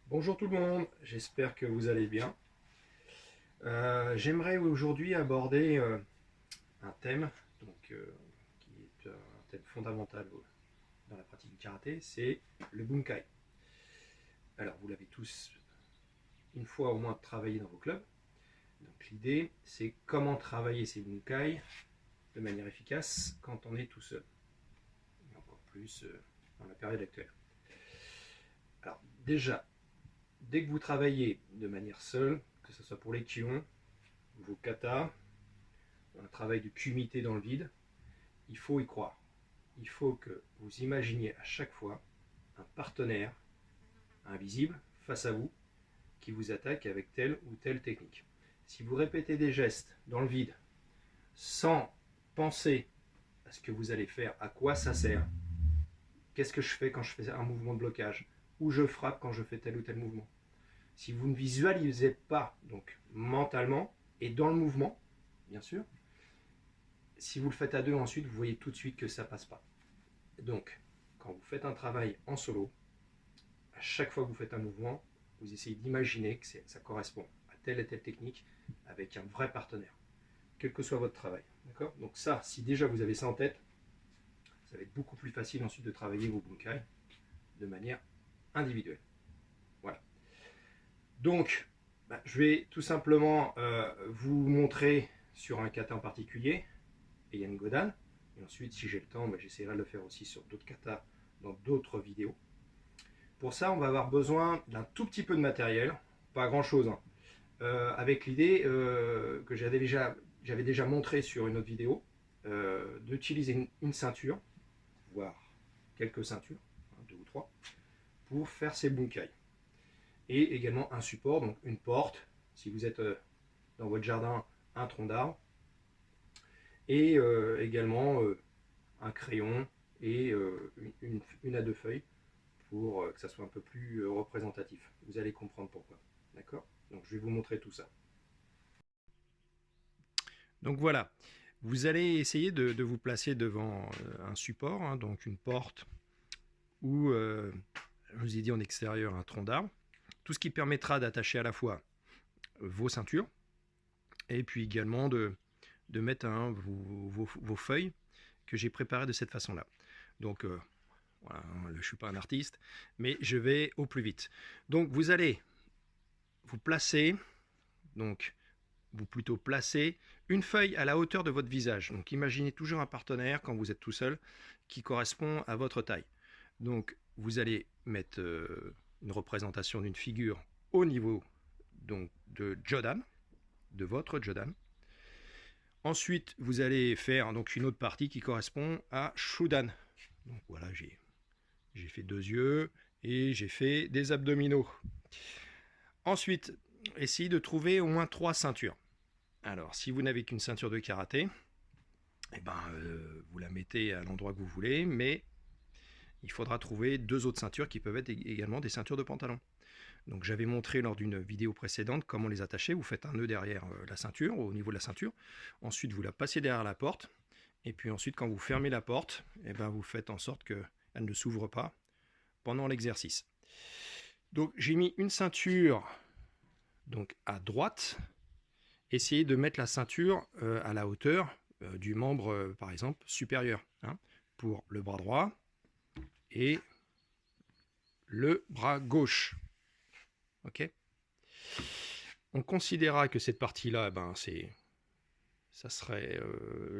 Bonjour tout le monde, j'espère que vous allez bien. J'aimerais aujourd'hui aborder un thème qui est un thème fondamental dans la pratique du karaté, c'est le bunkai. Alors vous l'avez tous une fois au moins travaillé dans vos clubs. Donc l'idée c'est comment travailler ces bunkai de manière efficace quand on est tout seul. Et encore plus dans la période actuelle. Alors déjà, dès que vous travaillez de manière seule, que ce soit pour les kions, vos katas, un travail de kumité dans le vide, il faut y croire. Il faut que vous imaginiez à chaque fois un partenaire invisible face à vous qui vous attaque avec telle ou telle technique. Si vous répétez des gestes dans le vide sans penser à ce que vous allez faire, à quoi ça sert, qu'est-ce que je fais quand je fais un mouvement de blocage, où je frappe quand je fais tel ou tel mouvement. Si vous ne visualisez pas donc mentalement et dans le mouvement, bien sûr, si vous le faites à deux ensuite, vous voyez tout de suite que ça passe pas. Donc, quand vous faites un travail en solo, à chaque fois que vous faites un mouvement, vous essayez d'imaginer que ça correspond à telle et telle technique avec un vrai partenaire, quel que soit votre travail. D'accord. Donc ça, si déjà vous avez ça en tête, ça va être beaucoup plus facile ensuite de travailler vos bunkai de manière individuelle. Voilà. Donc, je vais tout simplement vous montrer sur un kata en particulier, Heian Godan. Et ensuite, si j'ai le temps, j'essaierai de le faire aussi sur d'autres katas dans d'autres vidéos. Pour ça, on va avoir besoin d'un tout petit peu de matériel, pas grand chose, hein. Avec l'idée que j'avais déjà montré sur une autre vidéo, d'utiliser une ceinture, voire quelques ceintures, hein, deux ou trois, pour faire ces bunkai. Et également un support, donc une porte, si vous êtes dans votre jardin, un tronc d'arbre, et également un crayon et une à deux feuilles pour que ça soit un peu plus représentatif. Vous allez comprendre pourquoi. D'accord. Donc je vais vous montrer tout ça. Donc voilà, vous allez essayer de vous placer devant un support, hein, donc une porte ou, je vous ai dit en extérieur, un tronc d'arbre. Tout ce qui permettra d'attacher à la fois vos ceintures et puis également de mettre vos feuilles que j'ai préparées de cette façon-là. Donc voilà, je ne suis pas un artiste, mais je vais au plus vite. Donc vous allez vous placer, donc vous plutôt placer une feuille à la hauteur de votre visage. Donc imaginez toujours un partenaire quand vous êtes tout seul qui correspond à votre taille. Donc vous allez mettre une représentation d'une figure au niveau donc, de Jodan, de votre Jodan. Ensuite, vous allez faire donc une autre partie qui correspond à Shudan. Donc voilà, j'ai fait deux yeux et j'ai fait des abdominaux. Ensuite, essayez de trouver au moins 3 ceintures. Alors, si vous n'avez qu'une ceinture de karaté, eh ben, vous la mettez à l'endroit que vous voulez, mais il faudra trouver 2 autres ceintures qui peuvent être également des ceintures de pantalon. Donc j'avais montré lors d'une vidéo précédente comment les attacher. Vous faites un nœud derrière la ceinture, au niveau de la ceinture. Ensuite, vous la passez derrière la porte. Et puis ensuite, quand vous fermez la porte, eh ben, vous faites en sorte qu'elle ne s'ouvre pas pendant l'exercice. Donc j'ai mis une ceinture donc, à droite. Essayez de mettre la ceinture à la hauteur du membre, par exemple, supérieur, hein, pour le bras droit et le bras gauche. Ok. On considérera que cette partie-là, ça serait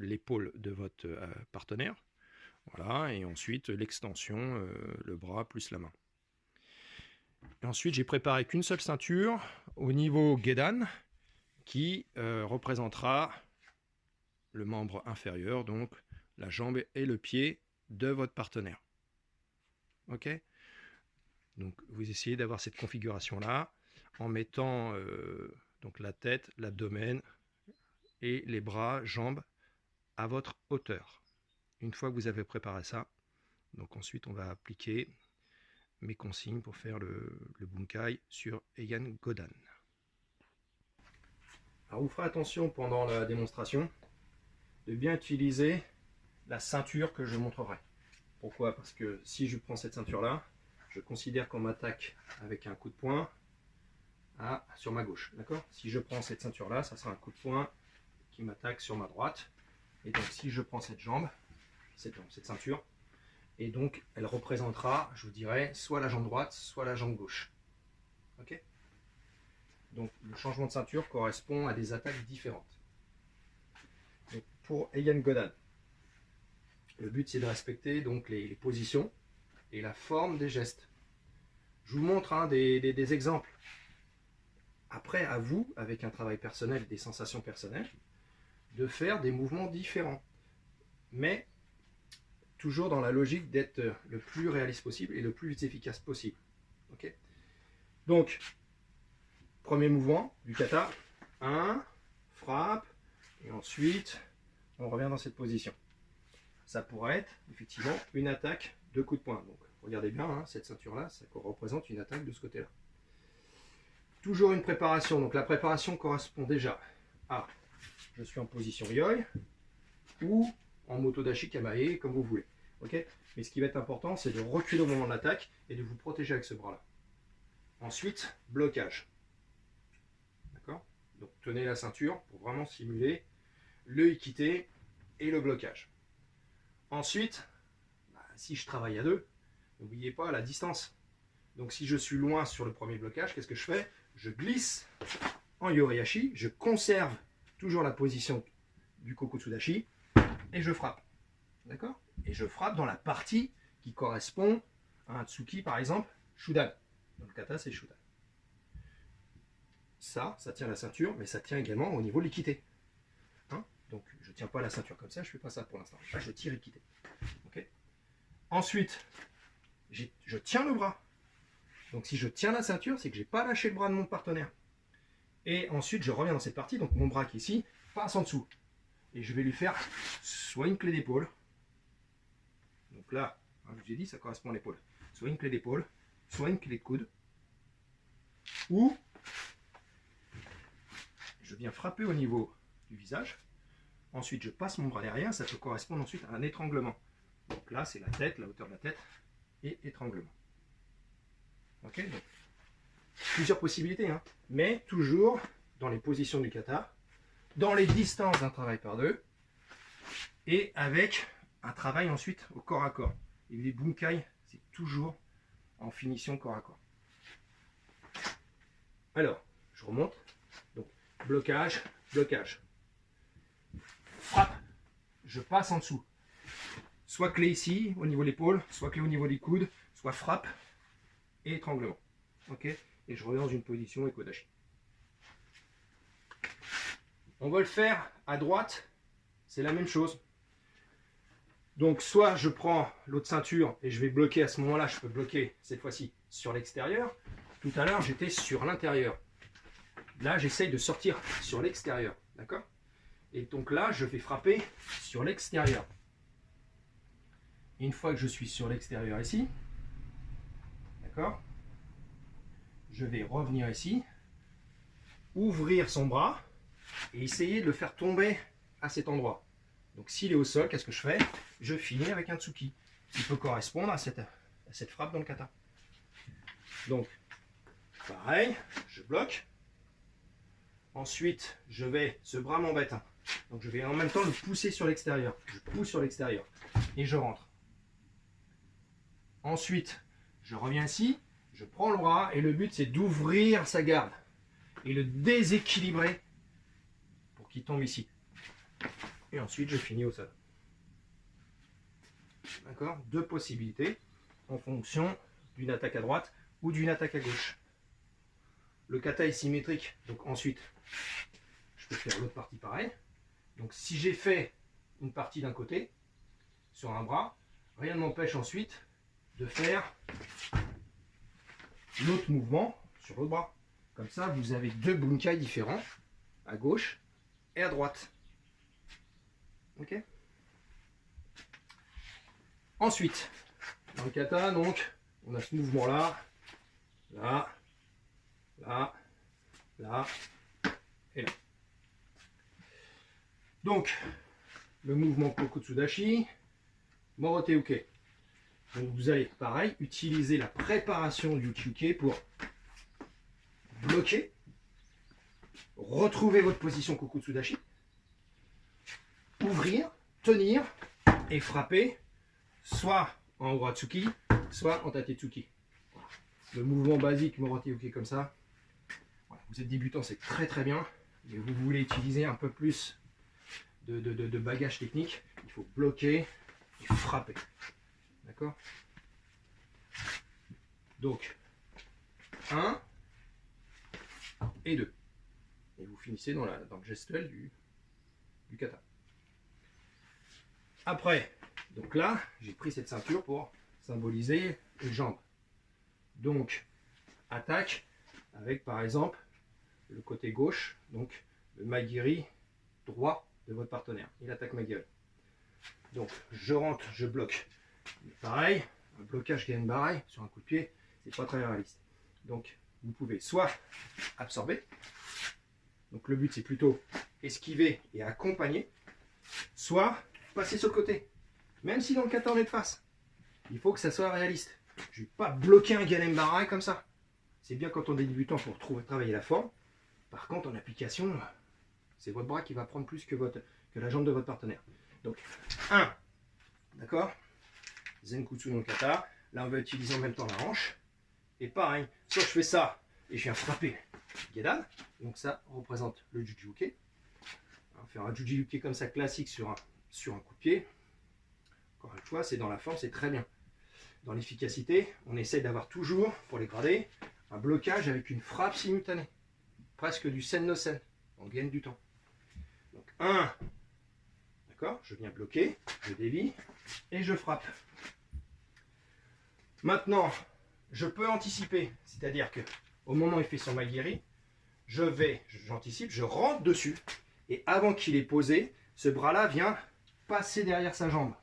l'épaule de votre partenaire. Voilà, et ensuite l'extension, le bras plus la main. Et ensuite, j'ai préparé qu'une seule ceinture au niveau Gedan qui représentera le membre inférieur, donc la jambe et le pied de votre partenaire. Ok. Donc vous essayez d'avoir cette configuration-là en mettant donc la tête, l'abdomen et les bras, jambes à votre hauteur. Une fois que vous avez préparé ça, donc ensuite on va appliquer mes consignes pour faire le bunkai sur Heian Godan. Alors vous ferez attention pendant la démonstration de bien utiliser la ceinture que je montrerai. Pourquoi? Parce que si je prends cette ceinture là, je considère qu'on m'attaque avec un coup de poing sur ma gauche. D'accord? Si je prends cette ceinture-là, ça sera un coup de poing qui m'attaque sur ma droite. Et donc si je prends cette jambe, cette ceinture, et donc elle représentera, je vous dirais, soit la jambe droite, soit la jambe gauche. Ok? Donc le changement de ceinture correspond à des attaques différentes. Donc, pour Egan Godan, le but c'est de respecter donc les positions et la forme des gestes. Je vous montre des exemples. Après, à vous, avec un travail personnel et des sensations personnelles, de faire des mouvements différents. Mais toujours dans la logique d'être le plus réaliste possible et le plus efficace possible. Okay? Donc, premier mouvement du kata. 1, frappe, et ensuite, on revient dans cette position. Ça pourrait être, effectivement, une attaque de coup de poing. Donc, regardez bien, hein, cette ceinture-là, ça représente une attaque de ce côté-là. Toujours une préparation. Donc, la préparation correspond déjà à je suis en position yoi ou en motodachi kamae, comme vous voulez. Okay? Mais ce qui va être important, c'est de reculer au moment de l'attaque et de vous protéger avec ce bras-là. Ensuite, blocage. D'accord? Donc, tenez la ceinture pour vraiment simuler le ikite et le blocage. Ensuite, si je travaille à deux, n'oubliez pas la distance. Donc, si je suis loin sur le premier blocage, qu'est-ce que je fais? Je glisse en yoriashi, je conserve toujours la position du kokutsudashi et je frappe. D'accord? Et je frappe dans la partie qui correspond à un tsuki, par exemple, Shudan. Dans le kata, c'est Shudan. Ça tient la ceinture, mais ça tient également au niveau de l'ikite. Hein? Donc, je ne tiens pas la ceinture comme ça, je ne fais pas ça pour l'instant. Là, je tire ikite. Okay? Ensuite, je tiens le bras. Donc, si je tiens la ceinture, c'est que je n'ai pas lâché le bras de mon partenaire. Et ensuite, je reviens dans cette partie, donc mon bras qui est ici passe en dessous. Et je vais lui faire soit une clé d'épaule. Donc là, je vous ai dit, ça correspond à l'épaule. Soit une clé d'épaule, soit une clé de coude. Ou je viens frapper au niveau du visage. Ensuite, je passe mon bras derrière. Ça peut correspondre ensuite à un étranglement. Donc là, c'est la tête, la hauteur de la tête et étranglement. Ok, donc plusieurs possibilités, hein, mais toujours dans les positions du kata, dans les distances d'un travail par deux, et avec un travail ensuite au corps à corps. Et les bunkai, c'est toujours en finition corps à corps. Alors, je remonte. Donc, blocage, blocage. Frappe, je passe en dessous. Soit clé ici, au niveau de l'épaule, soit clé au niveau des coudes, soit frappe et étranglement. Ok? Et je reviens dans une position Ekodashi. On va le faire à droite, c'est la même chose. Donc soit je prends l'autre ceinture et je vais bloquer à ce moment-là, je peux bloquer cette fois-ci sur l'extérieur. Tout à l'heure j'étais sur l'intérieur. Là j'essaye de sortir sur l'extérieur, d'accord? Et donc là je vais frapper sur l'extérieur. Une fois que je suis sur l'extérieur ici, d'accord? Je vais revenir ici, ouvrir son bras et essayer de le faire tomber à cet endroit. Donc s'il est au sol, qu'est-ce que je fais? Je finis avec un tsuki qui peut correspondre à cette frappe dans le kata. Donc pareil, je bloque. Ensuite, ce bras m'embête. Hein. Donc je vais en même temps le pousser sur l'extérieur. Je pousse sur l'extérieur et je rentre. Ensuite, je reviens ici, je prends le bras et le but c'est d'ouvrir sa garde et le déséquilibrer pour qu'il tombe ici. Et ensuite, je finis au sol. D'accord? Deux possibilités en fonction d'une attaque à droite ou d'une attaque à gauche. Le kata est symétrique, donc ensuite, je peux faire l'autre partie pareil. Donc si j'ai fait une partie d'un côté, sur un bras, rien ne m'empêche ensuite de faire l'autre mouvement sur l'autre bras. Comme ça, vous avez deux bunkai différents, à gauche et à droite. Ok? Ensuite, dans le kata, donc, on a ce mouvement-là, là, là, là et là. Donc, le mouvement Kokutsudashi, Morote Uke. Donc vous allez, pareil, utiliser la préparation du ukiuke pour bloquer, retrouver votre position kokutsudashi, ouvrir, tenir et frapper, soit en Uratsuki, soit en Tatetsuki. Voilà. Le mouvement basique Morite-uke comme ça. Voilà. Vous êtes débutant, c'est très très bien. Mais vous voulez utiliser un peu plus de bagage technique, il faut bloquer et frapper. D'accord? Donc, 1 et 2. Et vous finissez dans le gestuel du kata. Après, donc là, j'ai pris cette ceinture pour symboliser les jambes. Donc, attaque avec par exemple le côté gauche, donc le magiri droit de votre partenaire. Il attaque magiri. Donc, je rentre, je bloque. Pareil, un blocage Genbarai sur un coup de pied, c'est pas très réaliste. Donc, vous pouvez soit absorber, donc le but c'est plutôt esquiver et accompagner, soit passer sur le côté. Même si dans le kata on est de face, il faut que ça soit réaliste. Je ne vais pas bloquer un Genbarai comme ça. C'est bien quand on est débutant pour travailler la forme. Par contre, en application, c'est votre bras qui va prendre plus que la jambe de votre partenaire. Donc, 1, d'accord? Zenkutsu dans le kata. Là, on va utiliser en même temps la hanche. Et pareil, soit je fais ça et je viens frapper Gedan. Donc ça représente le Juji-uke. Faire un Juji-uke comme ça classique sur un coup de pied. Encore une fois, c'est dans la forme, c'est très bien. Dans l'efficacité, on essaie d'avoir toujours, pour les gradés, un blocage avec une frappe simultanée. Presque du sen no sen. On gagne du temps. Donc 1, d'accord, je viens bloquer, je dévie et je frappe. Maintenant, je peux anticiper, c'est-à-dire que au moment où il fait son magiri, j'anticipe, je rentre dessus et avant qu'il ait posé, ce bras-là vient passer derrière sa jambe.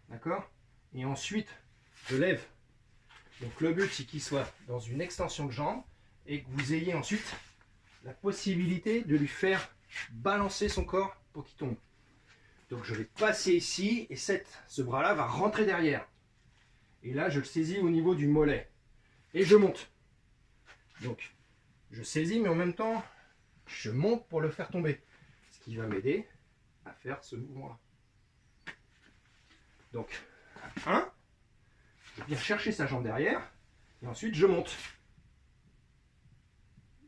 D'accord? Et ensuite, je lève. Donc le but, c'est qu'il soit dans une extension de jambe et que vous ayez ensuite la possibilité de lui faire balancer son corps pour qu'il tombe. Donc je vais passer ici et ce bras-là va rentrer derrière. Et là, je le saisis au niveau du mollet. Et je monte. Donc, je saisis, mais en même temps, je monte pour le faire tomber. Ce qui va m'aider à faire ce mouvement-là. Donc, 1, je viens chercher sa jambe derrière, et ensuite je monte.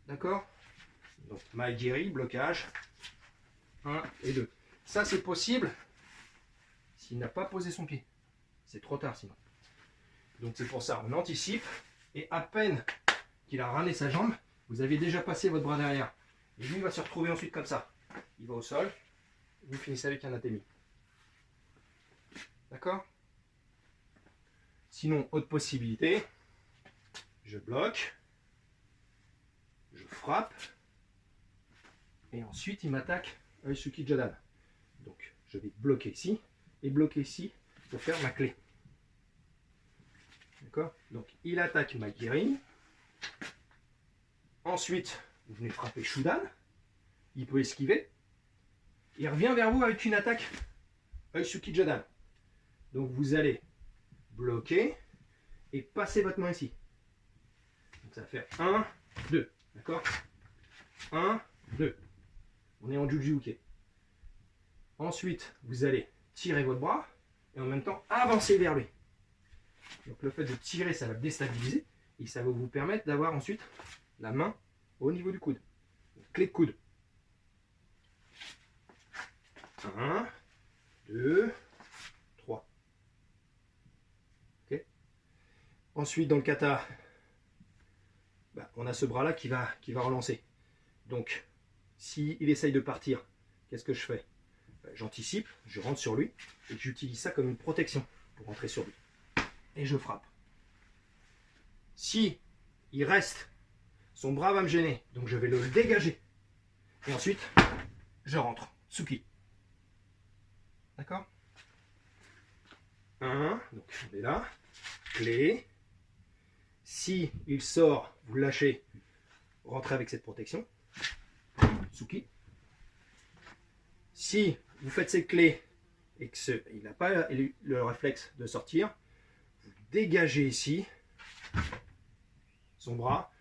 D'accord? Donc, magiri, blocage, 1 et 2. Ça, c'est possible s'il n'a pas posé son pied. C'est trop tard sinon. Donc, c'est pour ça, on anticipe, et à peine qu'il a ramené sa jambe, vous avez déjà passé votre bras derrière. Et lui, il va se retrouver ensuite comme ça. Il va au sol, vous finissez avec un atemi. D'accord? Sinon, autre possibilité, je bloque, je frappe, et ensuite il m'attaque Uesuki Jodan. Donc je vais bloquer ici, et bloquer ici pour faire ma clé. D'accord? Donc il attaque magiri. Ensuite, vous venez frapper Shudan. Il peut esquiver. Il revient vers vous avec une attaque Uesuki Jodan. Donc vous allez bloquer et passer votre main ici. Donc ça va faire 1, 2. D'accord? 1, 2. On est en Juji-uke. Ensuite, vous allez tirer votre bras et en même temps avancer vers lui. Donc le fait de tirer, ça va déstabiliser et ça va vous permettre d'avoir ensuite la main au niveau du coude. Donc, clé de coude. 1, 2, 3. Ok. Ensuite, dans le kata, on a ce bras-là qui va relancer. Donc, s'il essaye de partir, qu'est-ce que je fais? J'anticipe, je rentre sur lui et j'utilise ça comme une protection pour rentrer sur lui. Et je frappe. Si il reste, son bras va me gêner, donc je vais le dégager. Et ensuite, je rentre. Tsuki. D'accord? 1, donc on est là. Clé. Si il sort, vous lâchez, rentrez avec cette protection. Tsuki. Si vous faites cette clé et qu'il n'a pas le réflexe de sortir, vous dégager ici son bras.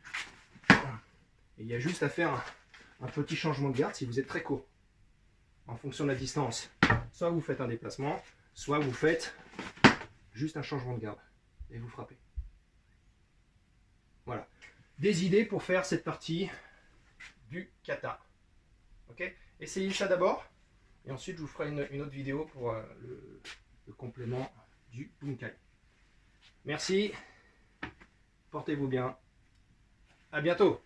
Et il y a juste à faire un petit changement de garde si vous êtes très court. En fonction de la distance, soit vous faites un déplacement, soit vous faites juste un changement de garde et vous frappez. Voilà. Des idées pour faire cette partie du kata. Ok? Essayez ça d'abord et ensuite je vous ferai une autre vidéo pour le complément du bunkai. Merci. Portez-vous bien. À bientôt.